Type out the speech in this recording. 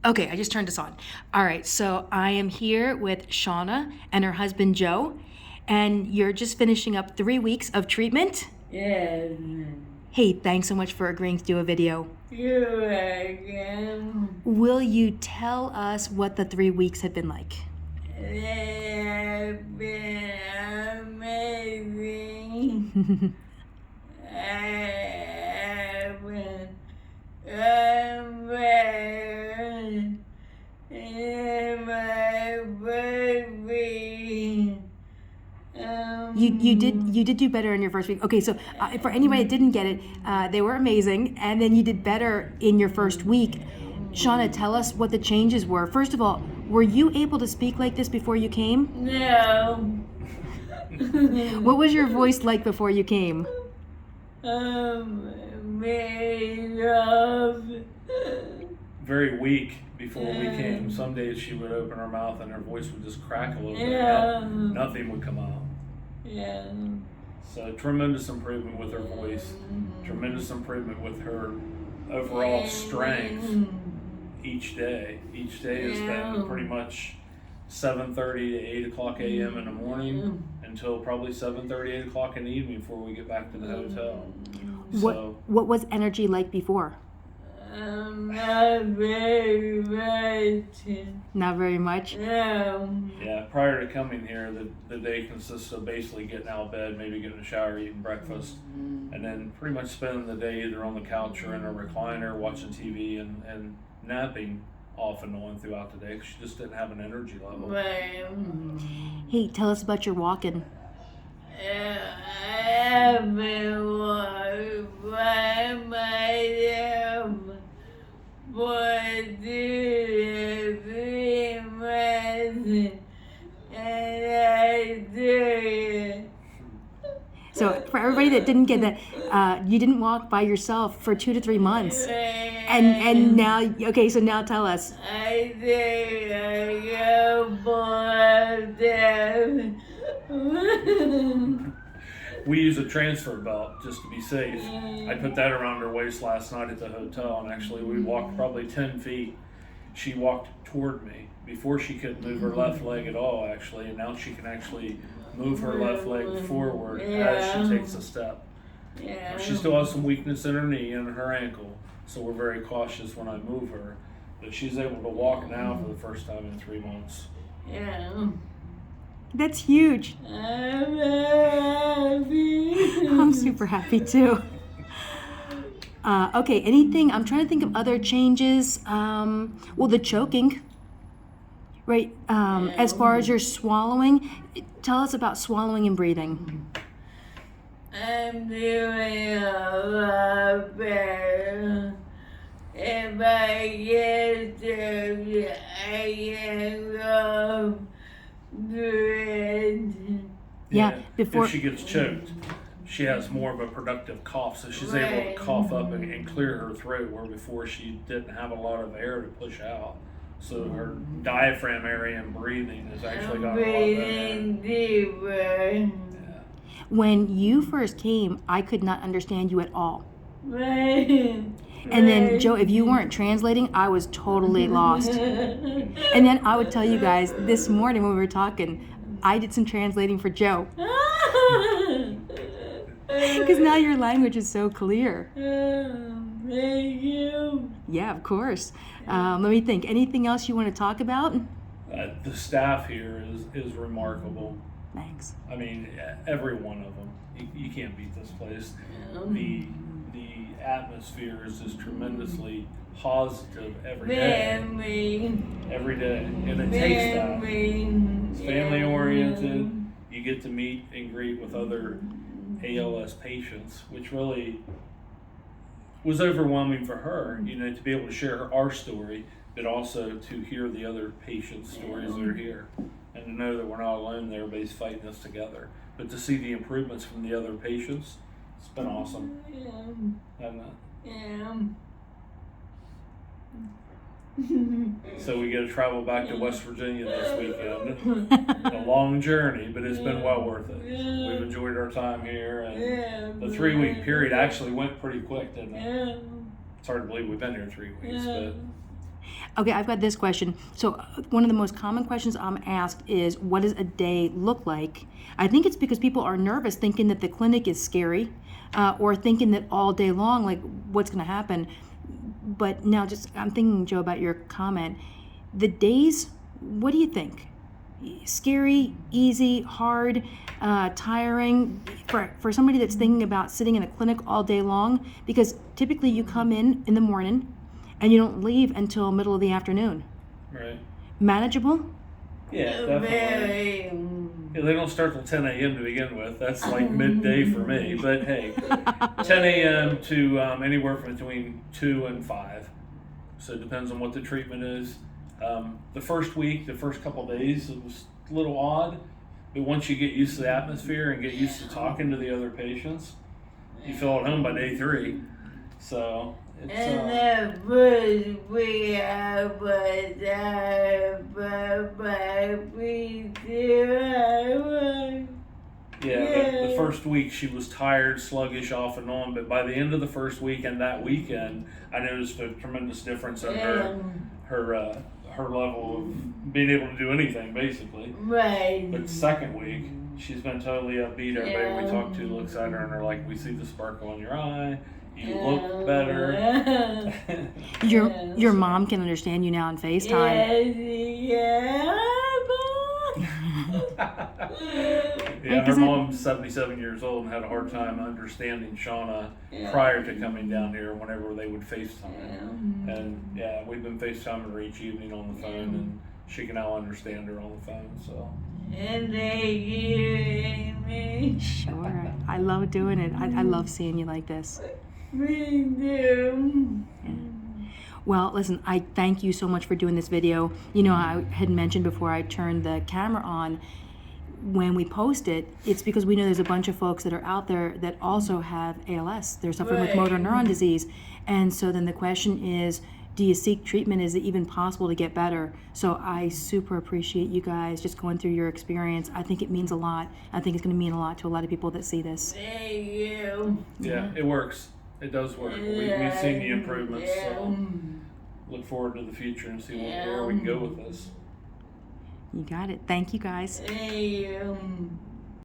Okay, I just turned this on. All right, so I am here with Shaunna and her husband Joe, and you're just finishing up 3 weeks of treatment. Yes. Hey, thanks so much for agreeing to do a video. You're welcome. Will you tell us what the 3 weeks have been like? They have been amazing. I've been better in my baby. You did do better in your first week. Okay, so for anybody that didn't get it, they were amazing, and then you did better in your first week. Shaunna, tell us what the changes were. First of all, were you able to speak like this before you came? No. What was your voice like before you came? Made up. Very weak before we came. Some days she would open her mouth and her voice would just crack a little bit. Yeah. Nothing would come out. Yeah. So tremendous improvement with her voice, tremendous improvement with her overall strength each day. Each day has been pretty much 7:30 to 8 o'clock a.m. in the morning until probably 7:30, 8 o'clock in the evening before we get back to the hotel. What was energy like before? Not very much. Not very much? No. Yeah, prior to coming here, the day consists of basically getting out of bed, maybe getting a shower, eating breakfast, and then pretty much spending the day either on the couch or in a recliner watching TV and napping off and on throughout the day because she just didn't have an energy level. Hey, tell us about your walking. I've been walking by myself for 2 to 3 months, and I do it. So for everybody that didn't get that, you didn't walk by yourself for 2 to 3 months. And now, okay, so now tell us. I think I go for them. We use a transfer belt just to be safe. I put that around her waist last night at the hotel, and actually we walked probably 10 feet. She walked toward me. Before she couldn't move her left leg at all, actually, and now she can actually move her left leg forward as she takes a step. She still has some weakness in her knee and her ankle, so we're very cautious when I move her. But she's able to walk now for the first time in 3 months. Yeah. That's huge. I'm happy. I'm super happy too. Okay, anything, I'm trying to think of other changes. Well, the choking, right? As far as your swallowing, tell us about swallowing and breathing. I'm doing a lot better. If I get to, I can go good. Yeah, before if she gets choked, she has more of a productive cough, so she's able to cough up and clear her throat, where before she didn't have a lot of air to push out. So her diaphragm area and breathing has actually gotten a lot Breathing deeper. when you first came, I could not understand you at all. Right. And then, Joe, if you weren't translating, I was totally lost. And then I would tell you guys, this morning when we were talking, I did some translating for Joe. Because now your language is so clear. Thank you. Yeah, of course. Let me think. Anything else you want to talk about? The staff here is remarkable. Thanks. I mean, every one of them. You can't beat this place. The atmosphere is just tremendously positive every day. Every day. And it takes that. It's family oriented. You get to meet and greet with other ALS patients, which really was overwhelming for her, to be able to share our story, but also to hear the other patients' stories that are here. And to know that we're not alone, that everybody's fighting this together. But to see the improvements from the other patients, it's been awesome. Hasn't it? Yeah. So we get to travel back to West Virginia this weekend. A long journey, but it's been well worth it. We've enjoyed our time here, and the 3-week period actually went pretty quick, didn't it? It's hard to believe we've been here 3 weeks, but Okay, I've got this question. So one of the most common questions I'm asked is, what does a day look like? I think it's because people are nervous, thinking that the clinic is scary, or thinking that all day long, like, what's going to happen? But now, I'm thinking, Joe, about your comment. The days, what do you think? Scary, easy, hard, tiring for somebody that's thinking about sitting in a clinic all day long? Because typically you come in the morning and you don't leave until middle of the afternoon. Right. Manageable? Yeah, definitely. Yeah, they don't start till 10 a.m. to begin with. That's like midday for me. But hey, 10 a.m. to anywhere from between 2 and 5. So it depends on what the treatment is. The first week, the first couple of days, it was a little odd. But once you get used to the atmosphere and get used to talking to the other patients, you feel at home by day 3. So it's And the first week I was the first week she was tired, sluggish off and on, but by the end of the first week and that weekend, I noticed a tremendous difference in her level of being able to do anything, basically. Right. But the second week, she's been totally upbeat. Everybody we talk to looks at her and they're like, "We see the sparkle in your eye. You look better." Your mom can understand you now on FaceTime. Yeah, her mom's 77 years old and had a hard time understanding Shaunna prior to coming down here whenever they would FaceTime. And yeah, we've been FaceTiming her each evening on the phone, and she can now understand her on the phone. So. And they hear me. Sure. I love doing it. I love seeing you like this. Me too. Well, listen, I thank you so much for doing this video. You know, I had mentioned before I turned the camera on, when we post it, it's because we know there's a bunch of folks that are out there that also have ALS. They're suffering with motor neuron disease. And so then the question is, do you seek treatment? Is it even possible to get better? So I super appreciate you guys just going through your experience. I think it means a lot. I think it's going to mean a lot to a lot of people that see this. Thank you. Yeah, it works. It does work. We've seen the improvements. So look forward to the future and see where we can go with this. You got it. Thank you, guys. Thank you.